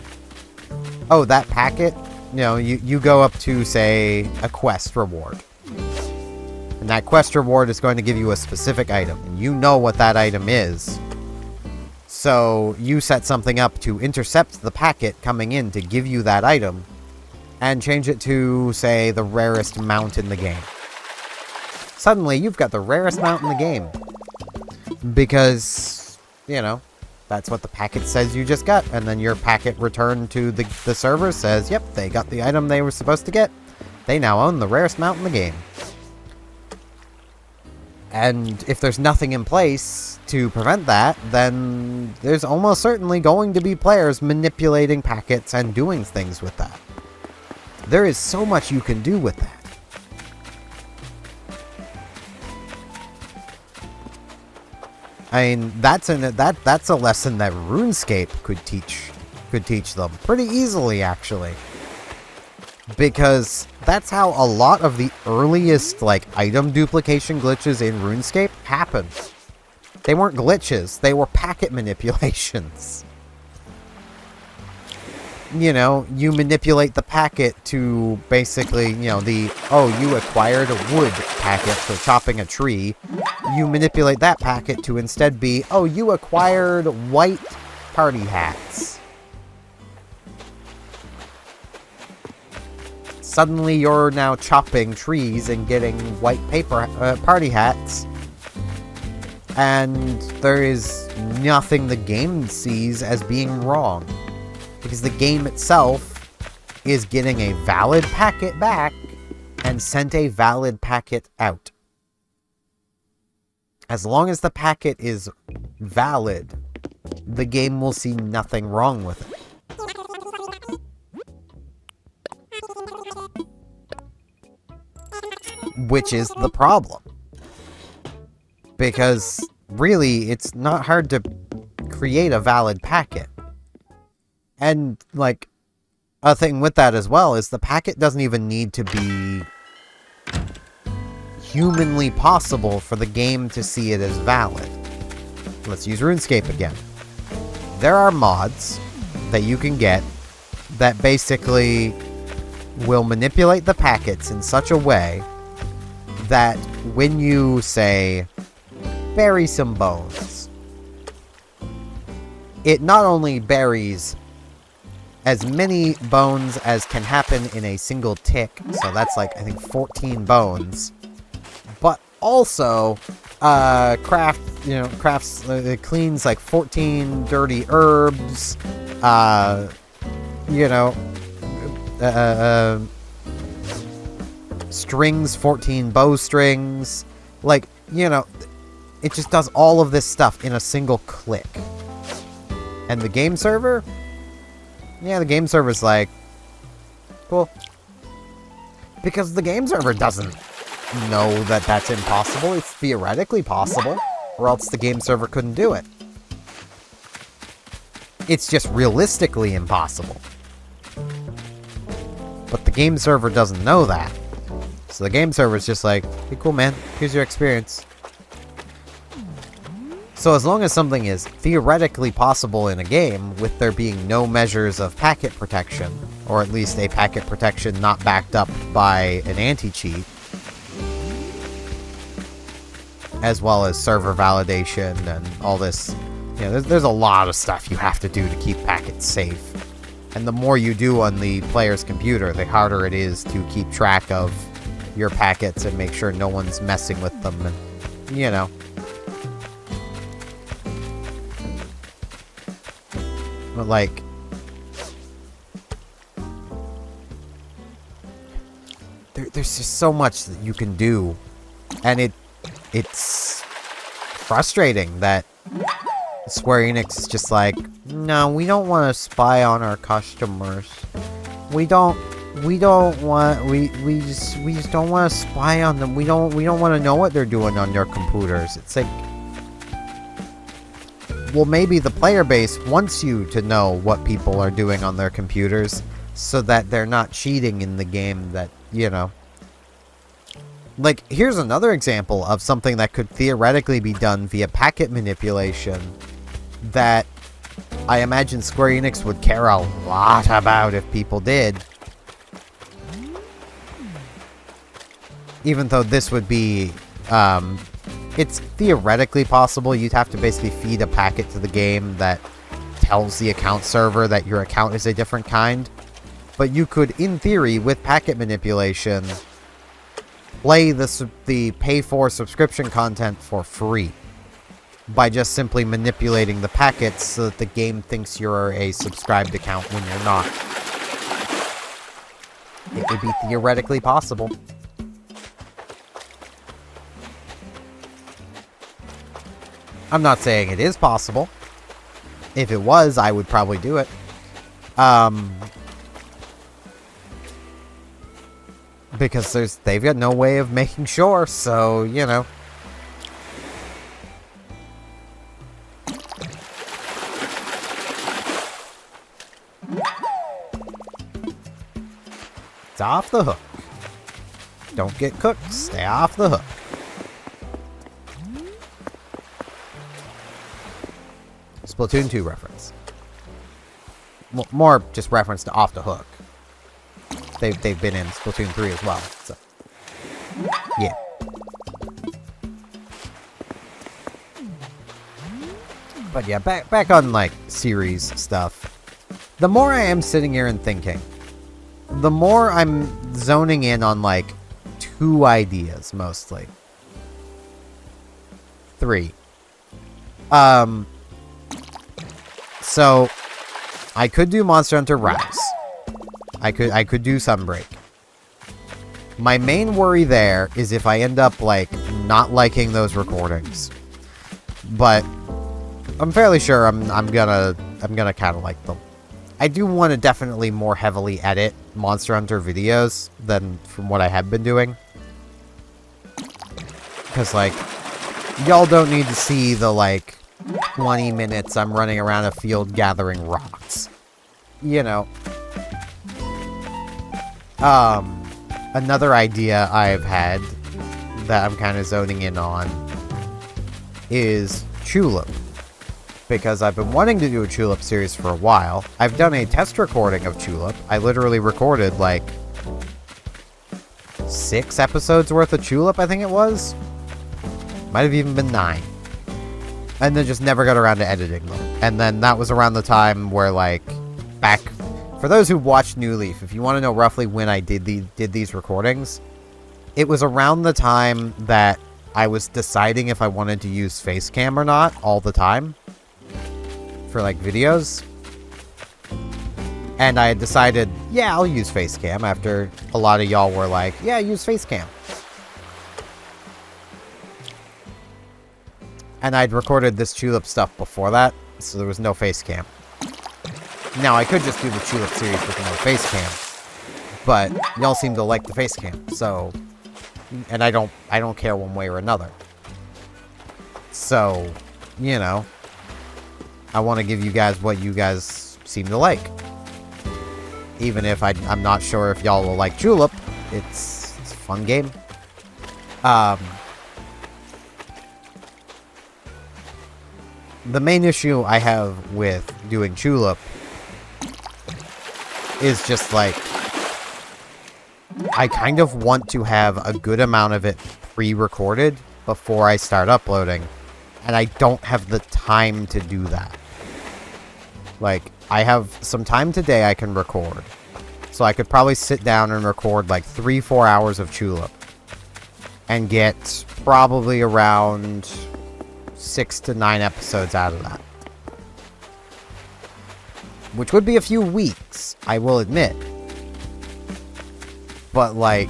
Oh, that packet, you know, you go up to, say, a quest reward. And that quest reward is going to give you a specific item. And you know what that item is. So, you set something up to intercept the packet coming in to give you that item. And change it to, say, the rarest mount in the game. Suddenly, you've got the rarest mount in the game. Because, you know, that's what the packet says you just got. And then your packet returned to the server says, yep, they got the item they were supposed to get. They now own the rarest mount in the game. And if there's nothing in place to prevent that, then there's almost certainly going to be players manipulating packets and doing things with that. There is so much you can do with that. I mean, that's a lesson that RuneScape could teach them pretty easily, actually. Because that's how a lot of the earliest, like, item duplication glitches in RuneScape happened. They weren't glitches, they were packet manipulations. You know, you manipulate the packet to basically, you know, you acquired a wood packet for chopping a tree. You manipulate that packet to instead be, oh, you acquired white party hats. Suddenly you're now chopping trees and getting white paper party hats. And there is nothing the game sees as being wrong. Because the game itself is getting a valid packet back and sent a valid packet out. As long as the packet is valid, the game will see nothing wrong with it. Which is the problem. Because, really, it's not hard to create a valid packet. And, like, a thing with that as well is the packet doesn't even need to be humanly possible for the game to see it as valid. Let's use RuneScape again. There are mods that you can get that basically will manipulate the packets in such a way that when you, say, bury some bones, it not only buries as many bones as can happen in a single tick, so that's like, I think, 14 bones, but also it cleans like 14 dirty herbs, strings, 14 bowstrings, like, you know, it just does all of this stuff in a single click. And the game server? Yeah, the game server's like, cool. Because the game server doesn't know that that's impossible. It's theoretically possible, or else the game server couldn't do it. It's just realistically impossible. But the game server doesn't know that. So the game server's just like, hey, cool, man. Here's your experience. So as long as something is theoretically possible in a game, with there being no measures of packet protection, or at least a packet protection not backed up by an anti-cheat, as well as server validation and all this, you know, there's a lot of stuff you have to do to keep packets safe. And the more you do on the player's computer, the harder it is to keep track of your packets and make sure no one's messing with them, and, you know. But, like, there's just so much that you can do, and it's frustrating that Square Enix is just like, no, we don't want to spy on our customers. We don't we just don't want to spy on them. We don't want to know what they're doing on their computers. It's like, well, maybe the player base wants you to know what people are doing on their computers so that they're not cheating in the game that, you know. Like, here's another example of something that could theoretically be done via packet manipulation that I imagine Square Enix would care a lot about if people did. Even though this would be, it's theoretically possible. You'd have to basically feed a packet to the game that tells the account server that your account is a different kind. But you could, in theory, with packet manipulation, play the pay-for subscription content for free by just simply manipulating the packets so that the game thinks you're a subscribed account when you're not. It would be theoretically possible. I'm not saying it is possible. If it was, I would probably do it. Because they've got no way of making sure, so, you know. It's off the hook. Don't get cooked, stay off the hook. Splatoon 2 reference. More just reference to Off the Hook. They've been in Splatoon 3 as well, so yeah. But yeah, back on like series stuff. The more I am sitting here and thinking, the more I'm zoning in on like 2 ideas mostly. 3. So I could do Monster Hunter Rise. I could do Sunbreak. My main worry there is if I end up like not liking those recordings. But I'm fairly sure I'm gonna kind of like them. I do want to definitely more heavily edit Monster Hunter videos than from what I have been doing. Because like y'all don't need to see the like 20 minutes I'm running around a field gathering rocks. You know. Another idea I've had that I'm kind of zoning in on is Tulip. Because I've been wanting to do a Tulip series for a while. I've done a test recording of Tulip. I literally recorded like 6 episodes worth of Tulip, I think it was. Might have even been 9. And then just never got around to editing them. And then that was around the time where like back... For those who watched New Leaf, if you want to know roughly when I did these recordings, it was around the time that I was deciding if I wanted to use Facecam or not all the time for like videos. And I had decided, yeah, I'll use Facecam after a lot of y'all were like, yeah, use Facecam. And I'd recorded this Tulip stuff before that, so there was no Facecam. Now, I could just do the Tulip series with no face cam, but y'all seem to like the face cam, so... And I don't care one way or another. So, you know, I want to give you guys what you guys seem to like. Even if I'm not sure if y'all will like Tulip, it's a fun game. The main issue I have with doing Tulip is just like, I kind of want to have a good amount of it pre-recorded before I start uploading, and I don't have the time to do that. Like, I have some time today I can record, so I could probably sit down and record like 3-4 hours of Tulip, and get probably around 6 to 9 episodes out of that. Which would be a few weeks, I will admit. But, like,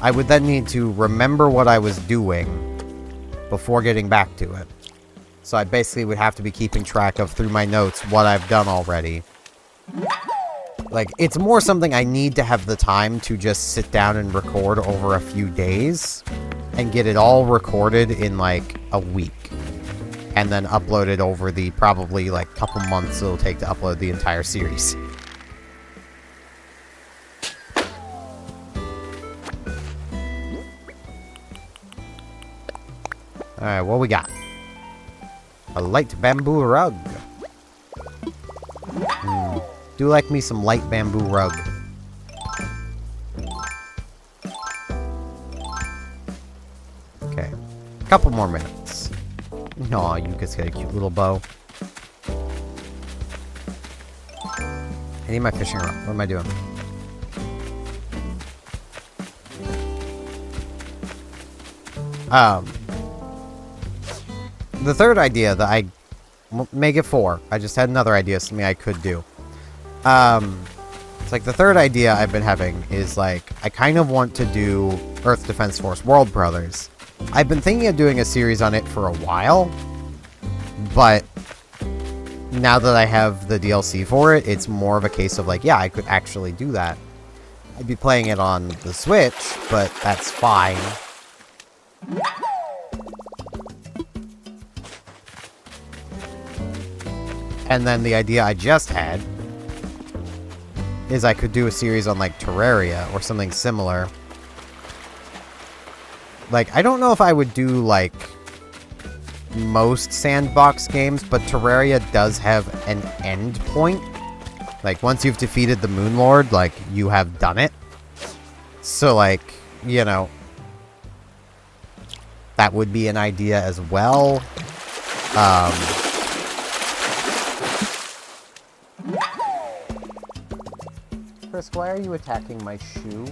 I would then need to remember what I was doing before getting back to it. So I basically would have to be keeping track of, through my notes, what I've done already. Like, it's more something I need to have the time to just sit down and record over a few days and get it all recorded in, like, a week. And then upload it over the probably, like, couple months it'll take to upload the entire series. Alright, what we got? A light bamboo rug. Do like me some light bamboo rug. Okay. Couple more minutes. Aw, you guys got a cute little bow. I need my fishing rod. What am I doing? The third idea that I... Make it 4. I just had another idea, something I could do. It's like the third idea I've been having is like, I kind of want to do Earth Defense Force World Brothers. I've been thinking of doing a series on it for a while, but now that I have the DLC for it, it's more of a case of like, yeah, I could actually do that. I'd be playing it on the Switch, but that's fine. And then the idea I just had is I could do a series on, like, Terraria or something similar. Like, I don't know if I would do, like, most sandbox games, but Terraria does have an end point. Like, once you've defeated the Moon Lord, like, you have done it. So, like, you know, that would be an idea as well. Chris, why are you attacking my shoe?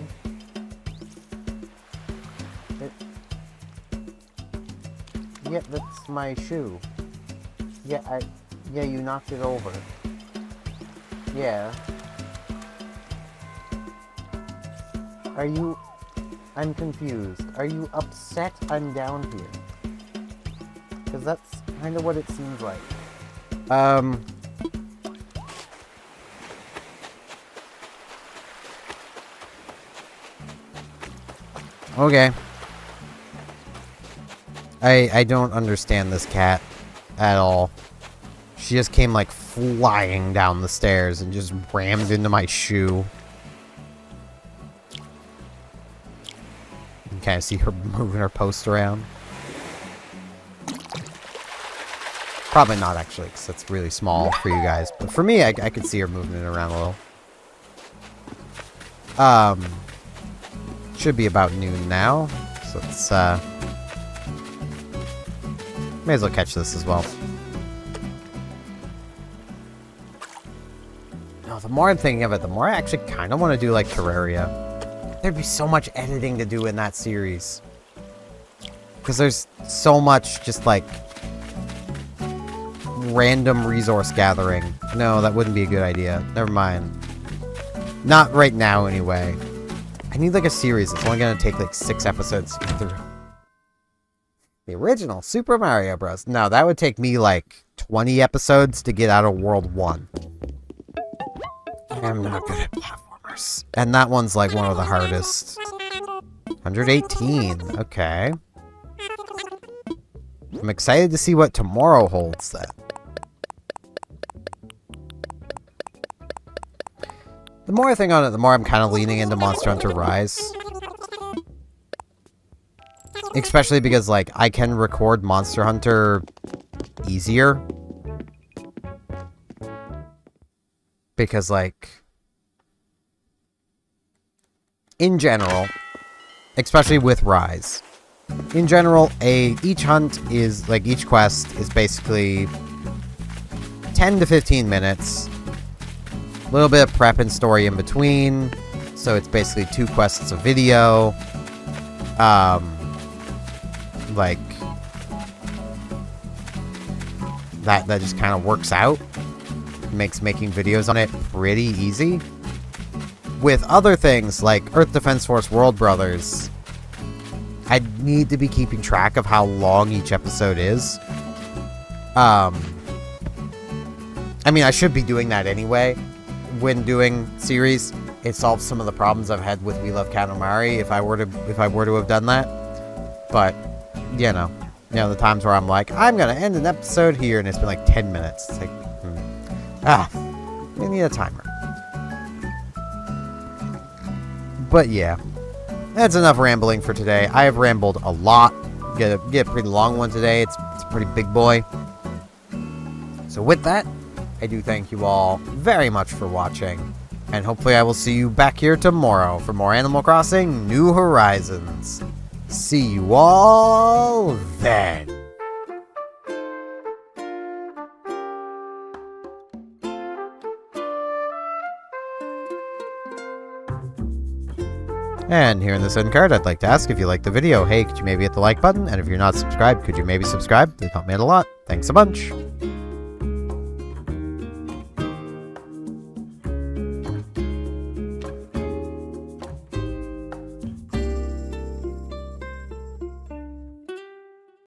Yeah, that's my shoe. Yeah, yeah, you knocked it over. Yeah. I'm confused. Are you upset I'm down here? Because that's kind of what it seems like. Okay. I don't understand this cat at all. She just came like flying down the stairs and just rammed into my shoe. You can kind of see her moving her post around. Probably not actually, because that's really small for you guys. But for me, I could see her moving it around a little. Should be about noon now, so let's, may as well catch this as well. No, the more I'm thinking of it, the more I actually kind of want to do, like, Terraria. There'd be so much editing to do in that series. Because there's so much just, like, random resource gathering. No, that wouldn't be a good idea. Never mind. Not right now, anyway. I need, like, a series. It's only going to take, like, 6 episodes to get through. The original Super Mario Bros. No, that would take me, like, 20 episodes to get out of World 1. I'm not good at platformers. And that one's, like, one of the hardest. 118. Okay. I'm excited to see what tomorrow holds, then. The more I think on it, the more I'm kind of leaning into Monster Hunter Rise. Especially because, like, I can record Monster Hunter easier. Because, like, in general, especially with Rise, in general, each hunt is, like, each quest is basically 10 to 15 minutes. A little bit of prep and story in between. So it's basically 2 quests of video. Like, that just kind of works out. Makes making videos on it pretty easy. With other things like Earth Defense Force World Brothers, I need to be keeping track of how long each episode is. I mean, I should be doing that anyway. when doing series, it solves some of the problems I've had with We Love Katamari if I were to have done that. But, the times where I'm like, I'm gonna end an episode here, and it's been like 10 minutes. It's like, I need a timer. But yeah, that's enough rambling for today. I have rambled a lot. Get a pretty long one today. It's a pretty big boy. So with that, I do thank you all very much for watching, and hopefully I will see you back here tomorrow for more Animal Crossing New Horizons. See you all then. And here in this end card, I'd like to ask if you liked the video, hey, could you maybe hit the like button? And if you're not subscribed, could you maybe subscribe? It'd help me out a lot. Thanks a bunch.